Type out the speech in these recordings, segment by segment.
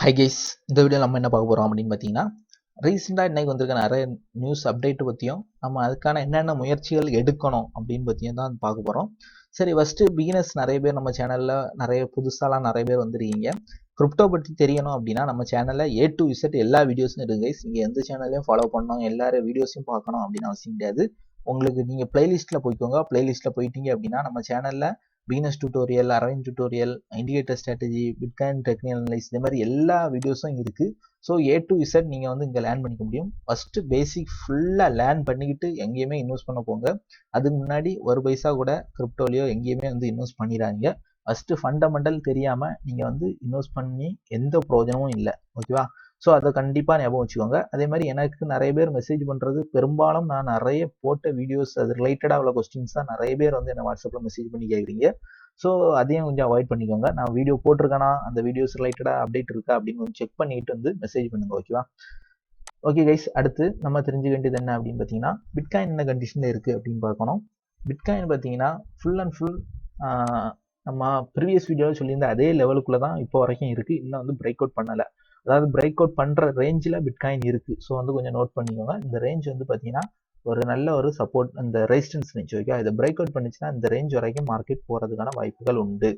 Hi guys, இந்த video நம்ம என்ன பார்க்க போகிறோம் அப்படின்னு பார்த்தீங்கன்னா, ரீசெண்டாக இன்னைக்கு வந்திருக்க நிறைய நியூஸ் அப்டேட் பற்றியும் நம்ம அதுக்கான என்னென்ன முயற்சிகள் எடுக்கணும் அப்படின்னு பற்றியும் தான் பார்க்க போகிறோம். சரி, ஃபஸ்ட்டு பிகினர்ஸ் நிறைய பேர் நம்ம சேனலில் நிறைய புதுசாலாம் நிறைய பேர் வந்துருக்கீங்க. கிரிப்டோ பற்றி தெரியணும் அப்படின்னா நம்ம சேனலில் A to Z எல்லா வீடியோஸும் இருக்குது கைஸ். நீங்கள் எந்த சேனல்லையும் ஃபாலோ பண்ணணும், எல்லாரும் வீடியோஸையும் பார்க்கணும் அப்படின்னு அவசியம் கிடையாது. உங்களுக்கு நீங்கள் பிளேலிஸ்ட்டில் போய்க்கோங்க. பிளேலிஸ்ட்டில் போயிட்டீங்க அப்படின்னா நம்ம சேனலில் beginners tutorial, advanced tutorial, indicator strategy, bitcoin technical analyse, இந்த மாதிரி எல்லா வீடியோஸும் இருக்குது. ஸோ A to Z நீங்கள் வந்து இங்கே லேர்ன் பண்ணிக்க முடியும். ஃபஸ்ட்டு பேசிக் ஃபுல்லாக லேர்ன் பண்ணிக்கிட்டு எங்கேயுமே இன்வெஸ்ட் பண்ண போங்க. அதுக்கு முன்னாடி ஒரு பைசா கூட கிரிப்டோலையோ எங்கேயுமே வந்து இன்வெஸ்ட் பண்ணிடாதீங்க. ஃபஸ்ட்டு ஃபண்டமெண்டல் தெரியாமல் நீங்கள் வந்து இன்வெஸ்ட் பண்ணி எந்த பிரயோஜனமும் இல்லை. ஓகேவா? ஸோ அதை கண்டிப்பாக ஞாபகம் வச்சுக்கோங்க. அதே மாதிரி எனக்கு நிறைய பேர் மெசேஜ் பண்ணுறது, பெரும்பாலும் நான் நிறைய போட்ட வீடியோஸ் அது ரிலேட்டடாக உள்ள கொஸ்டின்ஸ் தான் நிறைய பேர் வந்து என்ன வாட்ஸ்அப்பில் மெசேஜ் பண்ணி கேட்குறீங்க. ஸோ அதையும் கொஞ்சம் அவாய்ட் பண்ணிக்கோங்க. நான் வீடியோ போட்டிருக்கேனா, அந்த வீடியோஸ் ரிலேட்டடாக அப்டேட் இருக்கா அப்படின்னு கொஞ்சம் செக் பண்ணிட்டு வந்து மெசேஜ் பண்ணுங்க. ஓகேவா? ஓகே கைஸ், அடுத்து நம்ம தெரிஞ்சுக்க வேண்டியது என்ன அப்படின்னு பார்த்தீங்கன்னா, பிட்காயின் என்ன கண்டிஷனில் இருக்குது அப்படின்னு பார்க்கணும். பிட்காயின் பார்த்தீங்கன்னா ஃபுல் அண்ட் ஃபுல் நம்ம ப்ரீவியஸ் வீடியோவில் சொல்லியிருந்த அதே லெவலுக்குள்ளே தான் இப்போ வரைக்கும் இருக்குது. இன்னும் வந்து பிரேக் அவுட் பண்ணலை. அதாவது பிரேக் அவுட் பண்ணுற ரேஞ்சில் பிட்காயின் இருக்குது. ஸோ வந்து கொஞ்சம் நோட் பண்ணிக்கோங்க. இந்த ரேஞ்ச் வந்து பார்த்தீங்கன்னா ஒரு நல்ல ஒரு சப்போர்ட், இந்த ரெசிஸ்டன்ஸ் ரேஞ்ச். ஓகே, இதை பிரேக் அவுட் பண்ணிச்சுன்னா இந்த ரேஞ்ச் வரைக்கும் மார்க்கெட் போகிறதுக்கான வாய்ப்புகள் உண்டு.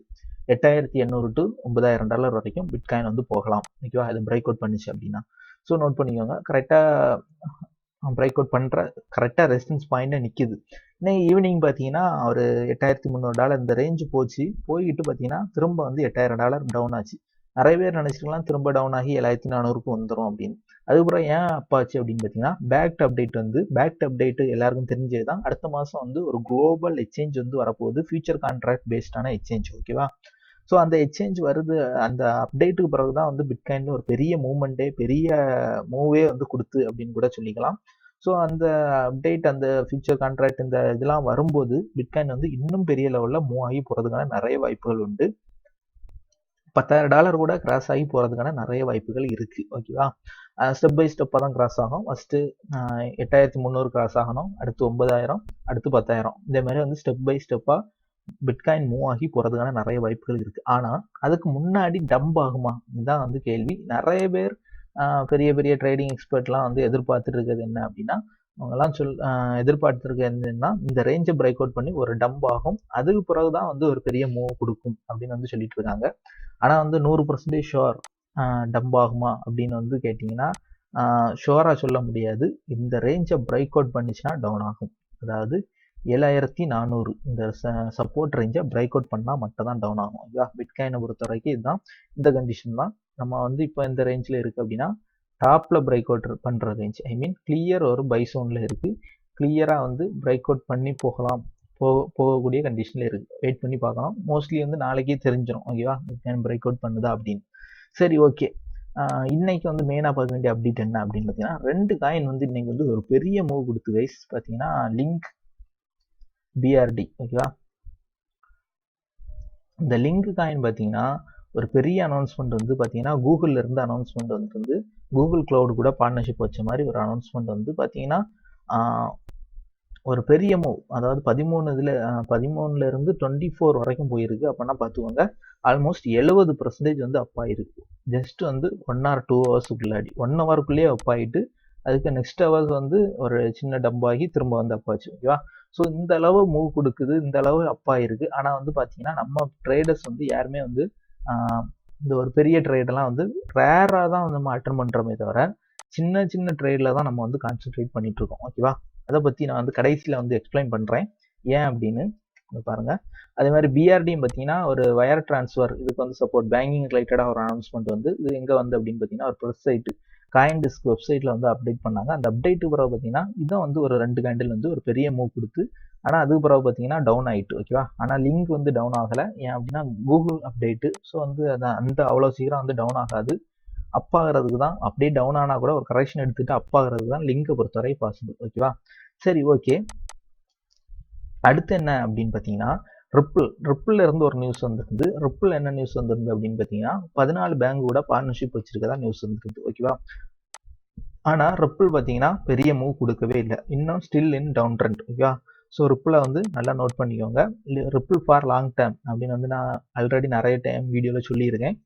8800 to $9000 வரைக்கும் பிட்காயின் வந்து போகலாம். ஓகேவா? இது பிரேக் அவுட் பண்ணிச்சு அப்படின்னா. ஸோ நோட் பண்ணிக்கோங்க. கரெக்டாக பிரேக் அவுட் பண்ணுற கரெக்டாக ரெசிஸ்டன்ஸ் பாயிண்ட்டை நிற்கிது. இன்னைக்கு ஈவினிங் பார்த்தீங்கன்னா ஒரு $8300 இந்த ரேஞ்சு போய்கிட்டு பார்த்தீங்கன்னா திரும்ப வந்து $8000 டவுன் ஆச்சு. நிறைய பேர் நினைச்சிருக்கலாம் திரும்ப டவுன் ஆகி 7400க்கு வந்துடும் அப்படின்னு. அதுக்கப்புறம் ஏன் அப்பாச்சு அப்படின்னு பார்த்தீங்கன்னா, பேக்ட் அப்டேட் எல்லாருக்கும் தெரிஞ்சது தான். அடுத்த மாதம் வந்து ஒரு குளோபல் எக்ஸ்சேஞ்ச் வந்து வரப்போகுது, ஃபியூச்சர் கான்ட்ராக்ட் பேஸ்டான எக்ஸ்சேஞ்ச். ஓகேவா? ஸோ அந்த எக்ஸ்சேஞ்ச் வருது. அந்த அப்டேட்டுக்கு பிறகு தான் வந்து பிட்காயின் ஒரு பெரிய பெரிய மூவே வந்து கொடுத்து அப்படின்னு கூட சொல்லிக்கலாம். ஸோ அந்த அப்டேட், அந்த ஃபியூச்சர் கான்ட்ராக்ட், இந்த இதெல்லாம் வரும்போது பிட்காயின் வந்து இன்னும் பெரிய லெவலில் மூவ் ஆகி போகிறதுக்கான நிறைய வாய்ப்புகள் உண்டு. $10,000 கூட கிராஸ் ஆகி போகிறதுக்கான நிறைய வாய்ப்புகள் இருக்குது. ஓகேவா? ஸ்டெப் பை ஸ்டெப்பாக தான் கிராஸ் ஆகும். ஃபஸ்ட்டு 8300 கிராஸ் ஆகணும், அடுத்து 9000, அடுத்து 10,000. இதே மாதிரி வந்து ஸ்டெப் பை ஸ்டெப்பாக பிட்காயின் மூவ் ஆகி போகிறதுக்கான நிறைய வாய்ப்புகள் இருக்குது. ஆனால் அதுக்கு முன்னாடி டம்ப் ஆகுமா? இதுதான் வந்து கேள்வி. நிறைய பேர் பெரிய பெரிய ட்ரேடிங் எக்ஸ்பர்ட்லாம் வந்து எதிர்பார்த்துட்டு இருக்கிறது என்ன அப்படின்னா, அவங்கெல்லாம் எதிர்பார்த்துருக்க என்னன்னா, இந்த ரேஞ்சை பிரேக் அவுட் பண்ணி ஒரு டம்ப் ஆகும், அதுக்கு பிறகு தான் வந்து ஒரு பெரிய மூவ் கொடுக்கும் அப்படின்னு வந்து சொல்லிட்டு இருக்காங்க. ஆனால் வந்து 100% ஷுவர் டம்ப் ஆகுமா அப்படின்னு வந்து கேட்டிங்கன்னா, ஷுவராக சொல்ல முடியாது. இந்த ரேஞ்சை பிரேக் அவுட் பண்ணிச்சுன்னா டவுன் ஆகும். அதாவது 7400 இந்த சப்போர்ட் ரேஞ்சை பிரேக் அவுட் பண்ணால் மட்டும் தான் டவுன் ஆகும். ஓகேவா? பிட்காயினை பொறுத்த வரைக்கும் இதுதான், இந்த கண்டிஷன் தான். நம்ம வந்து இப்போ இந்த ரேஞ்சில் இருக்குது அப்படின்னா டாப்பில் பிரேக் அவுட் பண்ணுற ரேஞ்ச், ஐ மீன் கிளியர் ஒரு பை சோனில் இருக்குது. கிளியராக வந்து பிரேக் அவுட் பண்ணி போகக்கூடிய கண்டிஷனில் இருக்குது. வெயிட் பண்ணி பார்க்கணும். மோஸ்ட்லி வந்து நாளைக்கே தெரிஞ்சிடும். ஓகேவா? பிட்காயின் பிரேக் அவுட் பண்ணுதா அப்படின்னு. சரி, ஓகே. இன்னைக்கு வந்து மெயினாக பார்க்க வேண்டிய அப்டேட் என்ன அப்படின்னு பார்த்தீங்கன்னா, 2 காயின் வந்து இன்னைக்கு வந்து ஒரு பெரிய மூவ் கொடுத்து கைஸ். பார்த்தீங்கன்னா லிங்க் BRD. ஓகேவா? இந்த லிங்க் காயின் பார்த்தீங்கன்னா ஒரு பெரிய அனௌன்ஸ்மெண்ட் வந்து பார்த்தீங்கன்னா கூகுளில் இருந்து அனௌன்ஸ்மெண்ட் வந்து கூகுள் கிளவுட் கூட பார்ட்னர்ஷிப் வச்ச மாதிரி ஒரு அனௌன்ஸ்மெண்ட் வந்து பார்த்தீங்கன்னா ஒரு பெரிய மூவ். அதாவது 13 இருந்து 24 வரைக்கும் போயிருக்கு. அப்படின்னா பார்த்துக்கோங்க, ஆல்மோஸ்ட் 70% வந்து அப் ஆயிருக்கு. ஜஸ்ட் வந்து 1 or 2 ஹவர்ஸுக்குள்ளாடி 1 ஹவருக்குள்ளேயே அப் ஆகிட்டு அதுக்கு நெக்ஸ்ட் ஹவர்ஸ் வந்து ஒரு சின்ன டம்ப் ஆகி திரும்ப வந்து அப் ஆச்சு. ஓகேவா? ஸோ இந்த அளவு மூவ் கொடுக்குது, இந்த அளவு அப் ஆயிருக்கு. ஆனால் வந்து பார்த்தீங்கன்னா நம்ம ட்ரேடர்ஸ் வந்து யாருமே வந்து இந்த ஒரு பெரிய ட்ரேடெல்லாம் வந்து ரேராக தான் வந்து நம்ம அட்டன் பண்ணுறோமே தவிர சின்ன சின்ன ட்ரேடில் தான் நம்ம வந்து கான்சென்ட்ரேட் பண்ணிட்டு இருக்கோம். ஓகேவா? அதை பற்றி நான் வந்து கடைசியில் வந்து எக்ஸ்பிளைன் பண்ணுறேன் ஏன் அப்படின்னு பாருங்க. அதே மாதிரி பிஆர்டியும் பார்த்தீங்கன்னா ஒரு வயர் டிரான்ஸ்ஃபர், இதுக்கு வந்து சப்போர்ட் பேங்கிங் ரிலேட்டடாக ஒரு அனௌன்ஸ்மெண்ட் வந்து இது எங்கே வந்து அப்படின்னு பார்த்தீங்கன்னா ஒரு வெப்சைட், coindcx வெப்சைட்டில் வந்து அப்டேட் பண்ணாங்க. அந்த அப்டேட்டுக்கு பிறகு பார்த்தீங்கன்னா இதான் வந்து ஒரு 2 கேண்டில் வந்து ஒரு பெரிய மூவ் கொடுத்து, ஆனால் அதுக்கு பிறகு பார்த்தீங்கன்னா டவுன் ஆகிட்டு. ஓகேவா? ஆனால் லிங்க் வந்து டவுன் ஆகலை. ஏன் அப்படின்னா கூகுள் அப்டேட்டு. ஸோ வந்து அந்த அவ்வளோ சீக்கிரம் வந்து டவுன் ஆகாது. அப் ஆகிறதுக்கு தான், அப்படியே டவுன் ஆனால் கூட ஒரு கரெக்ஷன் எடுத்துகிட்டு அப் ஆகிறதுக்கு தான் லிங்கை பொறுத்தவரை பாசிபிள். ஓகேவா? சரி, ஓகே. அடுத்து என்ன அப்படின்னு பார்த்தீங்கன்னா ரிப்பிள் இருந்து ஒரு நியூஸ் வந்துருந்து. ரிப்பிள் என்ன நியூஸ் வந்துருந்து அப்படின்னு பார்த்தீங்கன்னா 14 பேங்க் கூட பார்ட்னர்ஷிப் வச்சிருக்கதா நியூஸ் வந்துருக்குது. ஓகேவா? ஆனால் ரிப்பிள் பார்த்தீங்கன்னா பெரிய மூவ் கொடுக்கவே இல்லை. இன்னும் ஸ்டில் இன் டவுன் ட்ரெண்ட். ஓகேவா? ஸோ ரிப்பிளை வந்து நல்லா நோட் பண்ணிக்கோங்க. ரிப்பிள் ஃபார் லாங் டேர்ம் அப்படின்னு வந்து நான் ஆல்ரெடி நிறைய டைம் வீடியோவில் சொல்லியிருக்கேன்.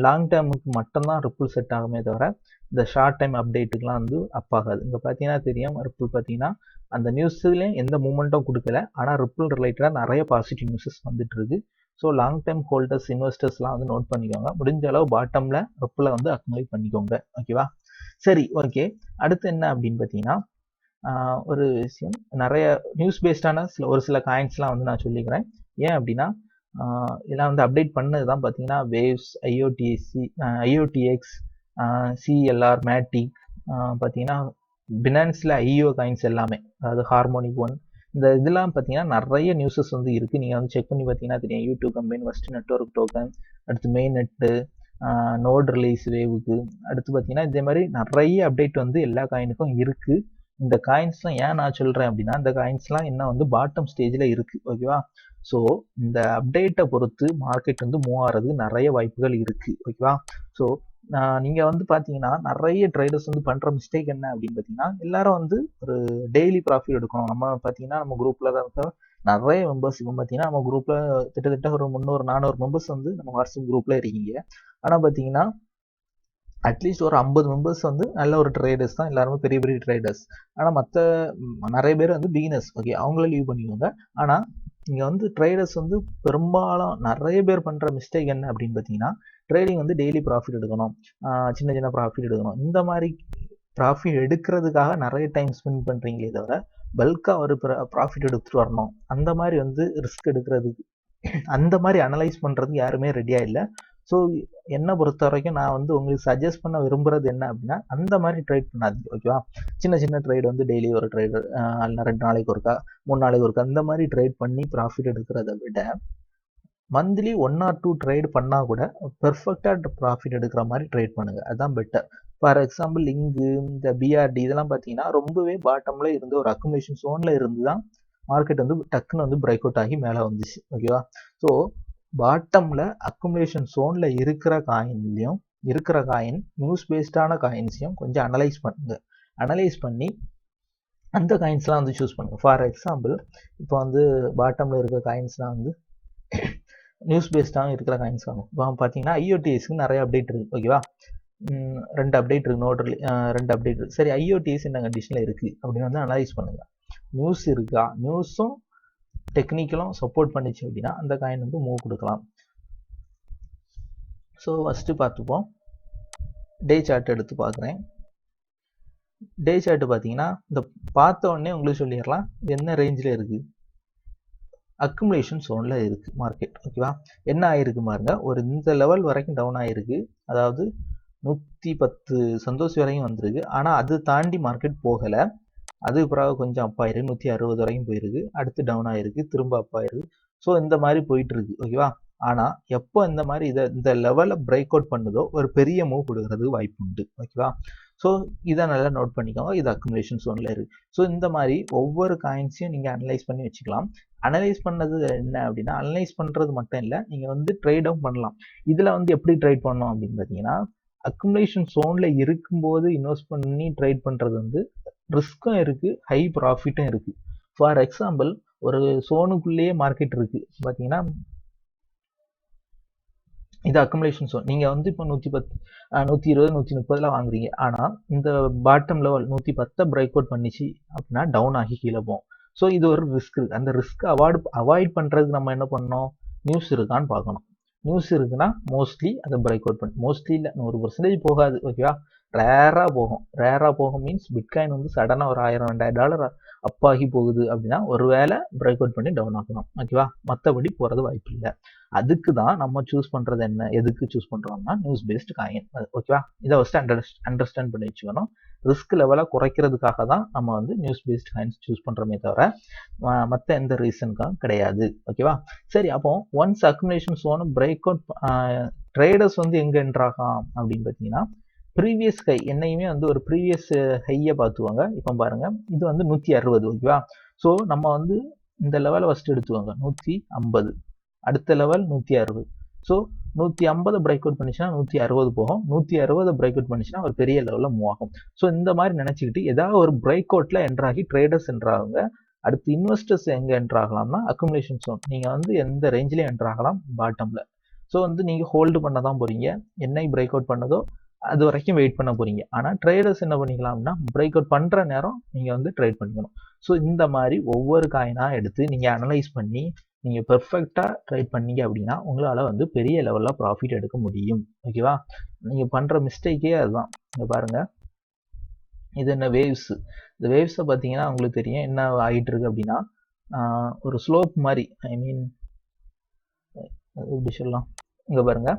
லாங் டேர்முக்கு மட்டும்தான் ரிப்பிள் செட் ஆகுமே தவிர இந்த ஷார்ட் டைம் அப்டேட்டுக்குலாம் வந்து அப் ஆகாது. இங்கே பார்த்தீங்கன்னா தெரியும், ரிப்பிள் பார்த்தீங்கன்னா அந்த நியூஸ்லேயும் எந்த மூமெண்ட்டும் கொடுக்கல, ஆனால் ரிப்பிள் ரிலேட்டடாக நிறைய பாசிட்டிவ் நியூஸஸ் வந்துட்டு இருக்கு. ஸோ லாங் டைம் ஹோல்டர்ஸ் இன்வெஸ்டர்ஸ்லாம் வந்து நோட் பண்ணிக்கோங்க. முடிஞ்ச அளவு பாட்டமில் ரிப்பிளை வந்து அக்முலேட் பண்ணிக்கோங்க. ஓகேவா? சரி, ஓகே. அடுத்து என்ன அப்படின்னு பார்த்தீங்கன்னா ஒரு விஷயம், நிறைய நியூஸ் பேஸ்டான ஒரு சில காயின்ஸ்லாம் வந்து நான் சொல்லிக்கிறேன். ஏன் அப்படின்னா இதெல்லாம் வந்து அப்டேட் பண்ணது தான் பார்த்தீங்கன்னா வேவ்ஸ், ஐஓடிஎக்ஸ், சிஎல்ஆர், மேட்டிக், பார்த்தீங்கன்னா பினான்ஸில் ஐஓ காயின்ஸ் எல்லாமே, அதாவது ஹார்மோனிக் ஒன், இந்த இதெல்லாம் பார்த்தீங்கன்னா நிறைய நியூஸஸ் வந்து இருக்குது. நீங்கள் வந்து செக் பண்ணி பார்த்தீங்கன்னா தெரியும். YouTube company, first network token, அடுத்து மெயின் நெட்டு, நோட் ரிலீஸ் வேவுக்கு, அடுத்து பார்த்தீங்கன்னா இதே மாதிரி நிறைய அப்டேட் வந்து எல்லா காயினுக்கும் இருக்குது. இந்த காயின்ஸ்லாம் ஏன் நான் சொல்கிறேன் அப்படின்னா, இந்த காயின்ஸ்லாம் இன்னும் வந்து பாட்டம் ஸ்டேஜில் இருக்குது. ஓகேவா? ஸோ இந்த அப்டேட்டை பொறுத்து மார்க்கெட் வந்து மூவ் ஆகிறது நிறைய வாய்ப்புகள் இருக்குது. ஓகேவா? ஸோ நீங்கள் வந்து பார்த்தீங்கன்னா நிறைய ட்ரேடர்ஸ் வந்து பண்ணுற மிஸ்டேக் என்ன அப்படின்னு பார்த்தீங்கன்னா, எல்லாரும் வந்து ஒரு டெய்லி ப்ராஃபிட் எடுக்கணும். நம்ம பார்த்தீங்கன்னா நம்ம குரூப்பில் தான் இருக்க நிறைய மெம்பர்ஸ், இப்போ பார்த்தீங்கன்னா நம்ம குரூப்பில் கிட்டத்தட்ட ஒரு 300-400 மெம்பர்ஸ் வந்து நம்ம வாட்ஸ்அப் குரூப்பில் இருக்கீங்க. ஆனால் பார்த்தீங்கன்னா அட்லீஸ்ட் ஒரு 50 மெம்பர்ஸ் வந்து நல்ல ஒரு ட்ரேடர்ஸ் தான், எல்லாருமே பெரிய பெரிய ட்ரேடர்ஸ். ஆனால் மற்ற நிறைய பேர் வந்து பிகினர்ஸ். ஓகே, அவங்கள லீவ் பண்ணிக்கோங்க. ஆனால் இங்கே வந்து ட்ரேடர்ஸ் வந்து பெரும்பாலும் நிறைய பேர் பண்ணுற மிஸ்டேக் என்ன அப்படின்னு பார்த்தீங்கன்னா, ட்ரேடிங் வந்து டெய்லி ப்ராஃபிட் எடுக்கணும், சின்ன சின்ன ப்ராஃபிட் எடுக்கணும், இந்த மாதிரி ப்ராஃபிட் எடுக்கிறதுக்காக நிறைய டைம் ஸ்பெண்ட் பண்ணுறீங்களே தவிர பல்காக ஒரு ப்ராஃபிட் எடுத்துகிட்டு வரணும், அந்த மாதிரி வந்து ரிஸ்க் எடுக்கிறதுக்கு, அந்த மாதிரி அனலைஸ் பண்ணுறதுக்கு யாருமே ரெடியாக இல்லை. ஸோ என்னை பொறுத்த வரைக்கும் நான் வந்து உங்களுக்கு சஜஸ்ட் பண்ண விரும்புகிறது என்ன அப்படின்னா, அந்த மாதிரி ட்ரேட் பண்ணாதீங்க. ஓகேவா? சின்ன சின்ன ட்ரேட் வந்து டெய்லி ஒரு ட்ரேடு, 2 நாளைக்கு ஒருக்கா, 3 நாளைக்கு ஒருக்கா, இந்த மாதிரி ட்ரேட் பண்ணி ப்ராஃபிட் எடுக்கிறத விட மந்த்லி 1 or 2 ட்ரேட் பண்ணால் கூட பெர்ஃபெக்டாக ப்ராஃபிட் எடுக்கிற மாதிரி ட்ரேட் பண்ணுங்கள். அதுதான் பெட்டர். ஃபார் எக்ஸாம்பிள் இங்கு இந்த பிஆர்டி இதெல்லாம் பார்த்தீங்கன்னா ரொம்பவே பாட்டமில் இருந்து ஒரு அக்குமுலேஷன் ஜோனில் இருந்து தான் மார்க்கெட் வந்து டக்குன்னு வந்து பிரேக் அவுட் ஆகி மேலே வந்துச்சு. ஓகேவா? ஸோ பாட்டமில் அக்குமுலேஷன் ஜோனில் இருக்கிற காயின் நியூஸ் பேஸ்டான காயின்ஸையும் கொஞ்சம் அனலைஸ் பண்ணுங்க. அனலைஸ் பண்ணி அந்த காயின்ஸ்லாம் வந்து சூஸ் பண்ணுங்க. ஃபார் எக்ஸாம்பிள் இப்போ வந்து பாட்டமில் இருக்கிற காயின்ஸ்லாம் வந்து நியூஸ் பேஸ்டாக இருக்கிற காயின்ஸ் வாங்கும். இப்போ பார்த்தீங்கன்னா ஐஓடிஎஸ்க்கு நிறைய அப்டேட் இருக்குது. ஓகேவா? 2 அப்டேட் இருக்குது, நோட் 2 அப்டேட் இருக்குது. சரி, ஐஓடிஎஸ் என்ன கண்டிஷனில் இருக்குது அப்படின்னு வந்து அனலைஸ் பண்ணுங்கள். நியூஸ் இருக்கா, நியூஸும் டெக்னிக்கலும் சப்போர்ட் பண்ணிச்சு அப்படின்னா அந்த காயின் வந்து மூவ் கொடுக்கலாம். ஸோ ஃபஸ்ட்டு பார்த்துப்போம். டே சார்ட் எடுத்து பார்க்குறேன். டே சார்ட் பார்த்தீங்கன்னா இந்த பார்த்த உடனே உங்களுக்கு சொல்லிடலாம் என்ன ரேஞ்சில் இருக்குது. அக்குமுலேஷன் ஜோனில் இருக்குது மார்க்கெட். ஓகேவா? என்ன ஆகிருக்கு பாருங்க, ஒரு இந்த லெவல் வரைக்கும் டவுன் ஆகிருக்கு, அதாவது 110 சந்தோஷ் வரைக்கும் வந்திருக்கு. ஆனால் அது தாண்டி மார்க்கெட் போகலை. அதுக்கு பிறகு கொஞ்சம் அப் ஆயிருக்கு, 160 வரைக்கும் போயிருக்கு, அடுத்து டவுன் ஆயிருக்கு, திரும்ப அப் ஆயிருக்கு. ஸோ இந்த மாதிரி போயிட்டு இருக்கு. ஓகேவா? ஆனால் எப்போ இந்த மாதிரி இந்த லெவலில் பிரேக் அவுட் பண்ணுதோ ஒரு பெரிய மூவ் கொடுக்கறதுக்கு வாய்ப்பு உண்டு. ஓகேவா? ஸோ இதை நல்லா நோட் பண்ணிக்கோங்க. இது அக்குமுலேஷன் ஜோனில் இருக்கு. ஸோ இந்த மாதிரி ஒவ்வொரு காயின்ஸையும் நீங்கள் அனலைஸ் பண்ணி வச்சுக்கலாம். அனலைஸ் பண்ணது என்ன அப்படின்னா, அனலைஸ் பண்ணுறது மட்டும் இல்லை, நீங்கள் வந்து ட்ரேடும் பண்ணலாம். இதில் வந்து எப்படி ட்ரேட் பண்ணணும் அப்படின்னு பார்த்தீங்கன்னா, அக்குமுலேஷன் ஜோனில் இருக்கும்போது இன்வெஸ்ட் பண்ணி ட்ரேட் பண்ணுறது வந்து ரிஸ்க்கும் இருக்குது, ஹை ப்ராஃபிட்டும் இருக்குது. ஃபார் எக்ஸாம்பிள் ஒரு சோனுக்குள்ளேயே மார்க்கெட் இருக்குது பார்த்தீங்கன்னா, இது அக்குமுலேஷன் ஜோன். நீங்கள் வந்து இப்போ 110, 120, 130 வாங்குறீங்க. ஆனால் இந்த பாட்டம் லெவல் 110 பிரேக் அவுட் பண்ணிச்சு அப்படின்னா டவுன் ஆகி கீழே போகும். ஸோ இது ஒரு ரிஸ்க் இருக்குது. அந்த ரிஸ்க்கை அவாய்ட் பண்ணுறதுக்கு நம்ம என்ன பண்ணணும், நியூஸ் இருக்கான்னு பார்க்கணும். நியூஸ் இருக்குன்னா மோஸ்ட்லி அதை பிரேக் அவுட் பண்ணி, மோஸ்ட்லி இல்லை 100% போகாது. ஓகேவா? ரேராக போகும் மீன்ஸ் பிட்காயின் வந்து சடனாக ஒரு $1000-$2000 அப்பாகி போகுது அப்படின்னா ஒரு வேளை பிரேக் அவுட் பண்ணி டவுன் ஆகணும். ஓகேவா? மற்றபடி போகிறது வாய்ப்பு இல்லை. அதுக்கு தான் நம்ம சூஸ் பண்ணுறது என்ன, எதுக்கு சூஸ் பண்ணுறோம்னா நியூஸ் பேஸ்டு காயின். ஓகேவா? இதை ஃபஸ்ட்டு அண்டர்ஸ்டாண்ட் பண்ணி வச்சுக்கணும். ரிஸ்க் லெவலை குறைக்கிறதுக்காக தான் நம்ம வந்து நியூஸ் பேஸ்டு காயின்ஸ் சூஸ் பண்ணுறோமே தவிர மற்ற எந்த ரீசனுக்காக கிடையாது. ஓகேவா? சரி, அப்போ once accumulation zone break out, traders வந்து எங்கே என்ட்ராகலாம் அப்படின்னு பார்த்தீங்கன்னா, ப்ரீவியஸ் ஹை, என்னையுமே வந்து ஒரு ப்ரீவியஸ் ஹையை பார்த்துவாங்க. இப்போ பாருங்கள், இது வந்து 160. ஓகேவா? ஸோ நம்ம வந்து இந்த லெவலை ஃபஸ்ட்டு எடுத்துவாங்க 150, அடுத்த லெவல் 160. ஸோ 150 பிரேக் அவுட் பண்ணிச்சுன்னா 160 போகும், 160 பிரேக் அவுட் பண்ணிச்சுன்னா ஒரு பெரிய லெவலில் மூவ் ஆகும். ஸோ இந்த மாதிரி நினச்சிக்கிட்டு ஏதாவது ஒரு பிரேக் அவுட்டில் என்ட்ராகி ட்ரேடர்ஸ் என்ட்ராகுங்க. அடுத்து இன்வெஸ்டர்ஸ் எங்கே என்ட்ராகலாம்னா அக்குமுலேஷன் ஜோன். நீங்கள் வந்து எந்த ரேஞ்சிலையும் என்ட்ராகலாம் பாட்டமில். ஸோ வந்து நீங்கள் ஹோல்டு பண்ண தான் போகிறீங்க. என்னைக்கு பிரேக் அவுட் பண்ணதோ அது வரைக்கும் வெயிட் பண்ண போகிறீங்க. ஆனால் ட்ரேடர்ஸ் என்ன பண்ணிக்கலாம் அப்படின்னா பிரேக் அவுட் பண்ணுற நேரம் நீங்கள் வந்து ட்ரேட் பண்ணிக்கணும். ஸோ இந்த மாதிரி ஒவ்வொரு காயினாக எடுத்து நீங்கள் அனலைஸ் பண்ணி நீங்கள் பெர்ஃபெக்டாக ட்ரேட் பண்ணீங்க அப்படின்னா உங்களால் வந்து பெரிய லெவலில் ப்ராஃபிட் எடுக்க முடியும். ஓகேவா? நீங்கள் பண்ணுற மிஸ்டேக்கே அதுதான். இங்கே பாருங்கள், இது என்ன வேவ்ஸ். இந்த வேவ்ஸை பார்த்தீங்கன்னா உங்களுக்கு தெரியும் என்ன ஆகிட்டு இருக்கு அப்படின்னா ஒரு ஸ்லோப் மாதிரி, ஐ மீன் எப்படி சொல்லலாம், இங்கே பாருங்க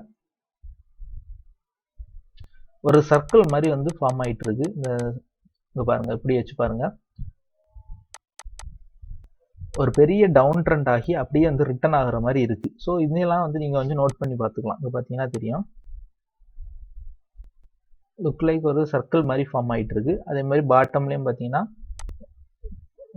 ஒரு சர்க்கிள் மாதிரி வந்து ஃபார்ம் ஆகிட்டு இருக்கு. இங்கே பாருங்க, இப்படி வச்சு பாருங்க, ஒரு பெரிய டவுன் ட்ரெண்ட் ஆகி அப்படியே வந்து ரிட்டர்ன் ஆகுற மாதிரி இருக்கு. ஸோ இதெல்லாம் வந்து நீங்கள் வந்து நோட் பண்ணி பார்த்துக்கலாம். இங்கே பார்த்தீங்கன்னா தெரியும், லுக் லைக் ஒரு சர்க்கிள் மாதிரி ஃபார்ம் ஆகிட்டு இருக்கு. அதே மாதிரி பாட்டம்லேயும் பார்த்தீங்கன்னா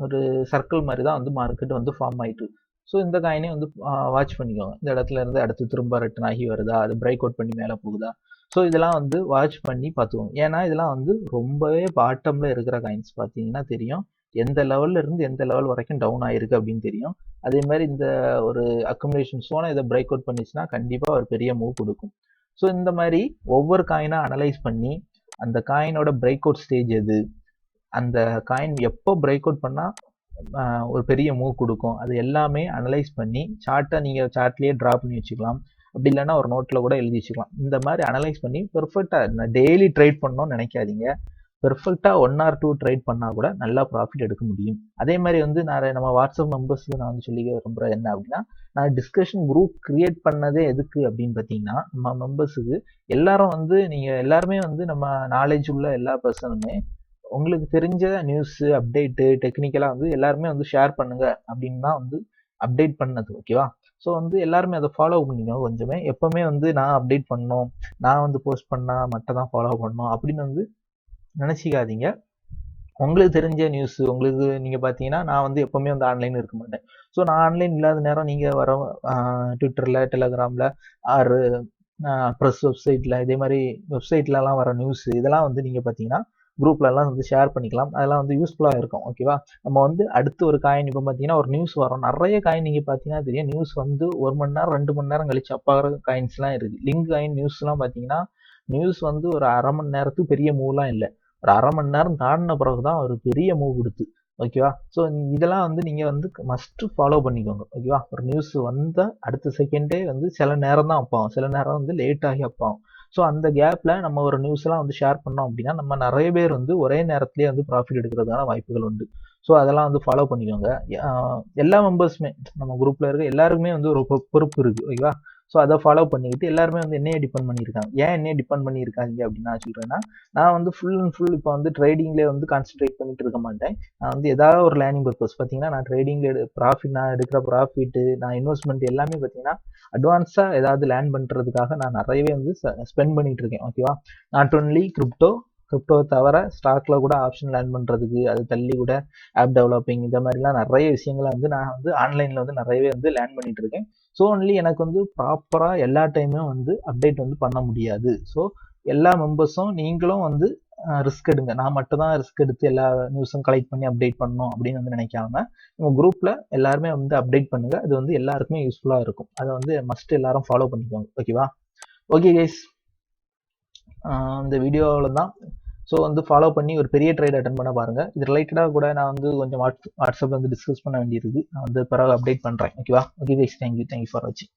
ஒரு சர்க்கிள் மாதிரி தான் வந்து மார்க்கெட் வந்து ஃபார்ம் ஆகிட்டு இருக்கு. ஸோ இந்த காயினே வந்து வாட்ச் பண்ணிக்கோங்க. இந்த இடத்துல இருந்து அடுத்து திரும்ப ரிட்டர்ன் ஆகி வருதா, அது பிரேக் அவுட் பண்ணி மேலே போகுதா. ஸோ இதெல்லாம் வந்து வாட்ச் பண்ணி பார்த்துக்கோங்க. ஏன்னா இதெல்லாம் வந்து ரொம்பவே பாட்டமில் இருக்கிற காயின்ஸ் பார்த்தீங்கன்னா தெரியும் எந்த லெவலில் இருந்து எந்த லெவல் வரைக்கும் டவுன் ஆகிருக்கு அப்படின்னு தெரியும். அதே மாதிரி இந்த ஒரு அக்குமுலேஷன் சோனை இதை பிரேக் அவுட் பண்ணிச்சுன்னா கண்டிப்பாக ஒரு பெரிய மூவ் கொடுக்கும். ஸோ இந்த மாதிரி ஒவ்வொரு காயினாக அனலைஸ் பண்ணி அந்த காயினோட பிரேக் அவுட் ஸ்டேஜ் எது, அந்த காயின் எப்போ பிரேக் அவுட் பண்ணால் ஒரு பெரிய மூவ் கொடுக்கும், அது எல்லாமே அனலைஸ் பண்ணி சார்ட்டை நீங்கள் சார்ட்லேயே ட்ரா பண்ணி வச்சுக்கலாம். அப்படி இல்லைன்னா ஒரு நோட்டில் கூட எழுதி வச்சுக்கலாம். இந்த மாதிரி அனலைஸ் பண்ணி பெர்ஃபெக்டாக டெய்லி ட்ரேட் பண்ணணும்னு நினைக்காதீங்க. பெர்ஃபெக்டாக 1 or 2 ட்ரேட் பண்ணால் கூட நல்லா ப்ராஃபிட் எடுக்க முடியும். அதே மாதிரி வந்து நம்ம வாட்ஸ்அப் மெம்பர்ஸில் நான் வந்து சொல்லிக்க விரும்புகிறேன் என்ன அப்படின்னா, நான் டிஸ்கஷன் குரூப் கிரியேட் பண்ணதே எதுக்கு அப்படின்னு பார்த்தீங்கன்னா, நம்ம மெம்பர்ஸுக்கு எல்லாரும் வந்து நீங்கள் எல்லாருமே வந்து நம்ம நாலேஜ் உள்ள எல்லா பர்சனுமே உங்களுக்கு தெரிஞ்ச நியூஸ் அப்டேட்டு டெக்னிக்கலாக வந்து எல்லாருமே வந்து ஷேர் பண்ணுங்க அப்படின்னு தான் வந்து அப்டேட் பண்ணது. ஓகேவா? ஸோ வந்து எல்லாருமே அதை ஃபாலோ பண்ணிக்கணும். கொஞ்சமே எப்பவுமே வந்து நான் அப்டேட் பண்ணணும், நான் வந்து போஸ்ட் பண்ணால் மட்டும் தான் ஃபாலோ பண்ணணும் அப்படின்னு வந்து நினச்சிக்காதீங்க. உங்களுக்கு தெரிஞ்ச நியூஸ் உங்களுக்கு நீங்கள் பார்த்தீங்கன்னா நான் வந்து எப்போவுமே வந்து ஆன்லைன் இருக்க மாட்டேன். ஸோ நான் ஆன்லைன் இல்லாத நேரம் நீங்கள் வர ட்விட்டரில் டெலகிராமில் ஆர் ப்ரெஸ் வெப்சைட்டில் இதே மாதிரி வெப்சைட்லலாம் வர நியூஸ் இதெல்லாம் வந்து நீங்கள் பார்த்தீங்கன்னா குரூப்லலாம் வந்து ஷேர் பண்ணிக்கலாம். அதெல்லாம் வந்து யூஸ்ஃபுல்லாக இருக்கும். ஓகேவா? நம்ம வந்து அடுத்து ஒரு காயின் இப்போ பார்த்தீங்கன்னா ஒரு நியூஸ் வரும். நிறைய காயின் நீங்கள் பார்த்தீங்கன்னா தெரியும் நியூஸ் வந்து 1 மணி நேரம் 2 மணி நேரம் கழிச்சு அப்பாகிற காயின்ஸ்லாம் இருக்குது. லிங்க் காயின் நியூஸ்லாம் பார்த்தீங்கன்னா நியூஸ் வந்து ஒரு 1/2 மணி நேரத்துக்கு பெரிய மூவ்லாம் இல்லை, ஒரு 1/2 மணி நேரம் தாண்டின பிறகு தான் ஒரு பெரிய மூவ் கொடுத்து. ஓகேவா? ஸோ இதெல்லாம் வந்து நீங்கள் வந்து மஸ்ட்டு ஃபாலோ பண்ணிக்கோங்க. ஓகேவா? ஒரு நியூஸ் வந்தால் அடுத்த செகண்டே வந்து சில நேரம் தான் அப்பாகும், சில நேரம் வந்து லேட் ஆகி அப்பாகும். ஸோ அந்த கேப்பில் நம்ம ஒரு நியூஸ்லாம் வந்து ஷேர் பண்ணோம் அப்படின்னா நம்ம நிறைய பேர் வந்து ஒரே நேரத்துலேயே வந்து ப்ராஃபிட் எடுக்கிறதுக்கான வாய்ப்புகள் உண்டு. ஸோ அதெல்லாம் வந்து ஃபாலோ பண்ணிக்கோங்க. எல்லா மெம்பர்ஸுமே நம்ம குரூப்பில் இருக்க எல்லாருக்குமே வந்து ஒரு பொறுப்பு இருக்குது. ஓகேவா? ஸோ அதை ஃபாலோ பண்ணிக்கிட்டு எல்லாருமே வந்து என்னையே டிபெண்ட் பண்ணியிருக்காங்க. ஏன் என்னையே டிபெண்ட் பண்ணியிருக்காங்க அப்படின்னு நான் சொல்கிறேன்னா, நான் வந்து ஃபுல் அண்ட் ஃபுல் இப்போ வந்து ட்ரேடிங்லேயே வந்து கான்சன்ட்ரேட் பண்ணிட்டு இருக்க மாட்டேன். நான் வந்து ஏதாவது ஒரு லேர்னிங் பர்பஸ் பார்த்தீங்கன்னா நான் ட்ரேடிங்கில் ப்ராஃபிட் நான் எடுக்கிற ப்ராஃபிட்டு நான் இன்வெஸ்ட்மெண்ட் எல்லாமே பார்த்தீங்கன்னா அட்வான்ஸாக ஏதாவது லேர்ன் பண்ணுறதுக்காக நான் நிறையவே வந்து ஸ்பெண்ட் பண்ணிட்டு இருக்கேன். ஓகேவா? நாட் ஒன்லி கிரிப்டோவை தவிர ஸ்டாக்கில் கூட ஆப்ஷன் லேர்ன் பண்ணுறதுக்கு அது தள்ளி கூட ஆப் டெவலப்பிங் இந்த மாதிரிலாம் நிறைய விஷயங்களை வந்து நான் வந்து ஆன்லைனில் வந்து நிறையவே வந்து லேர்ன் பண்ணிட்டு இருக்கேன். ஸோ ஒன்லி எனக்கு வந்து ப்ராப்பராக எல்லா டைமும் வந்து அப்டேட் வந்து பண்ண முடியாது. ஸோ எல்லா மெம்பர்ஸும் நீங்களும் வந்து ரிஸ்க் எடுங்க. நான் மட்டும் தான் ரிஸ்க் எடுத்து எல்லா நியூஸும் கலெக்ட் பண்ணி அப்டேட் பண்ணணும் அப்படின்னு வந்து நினைக்காம உங்கள் குரூப்பில் எல்லாருமே வந்து அப்டேட் பண்ணுங்க. அது வந்து எல்லாருக்குமே யூஸ்ஃபுல்லாக இருக்கும். அதை வந்து மஸ்ட் எல்லாரும் ஃபாலோ பண்ணிக்கோங்க. ஓகேவா? ஓகே கைஸ், இந்த வீடியோவில் தான். ஸோ வந்து ஃபாலோ பண்ணி ஒரு பெரிய ட்ரேட் அட்டன் பண்ண பாருங்கள். இது ரிலேட்டடாக கூட நான் வந்து கொஞ்சம் வாட்ஸ்அப்பில் வந்து டிஸ்கஸ் பண்ண வேண்டியிருக்கு. நான் வந்து பிறகு அப்டேட் பண்ணுறேன். ஓகேவா? ஓகே கைஸ், தேங்க்யூ ஃபார் வாட்சிங்.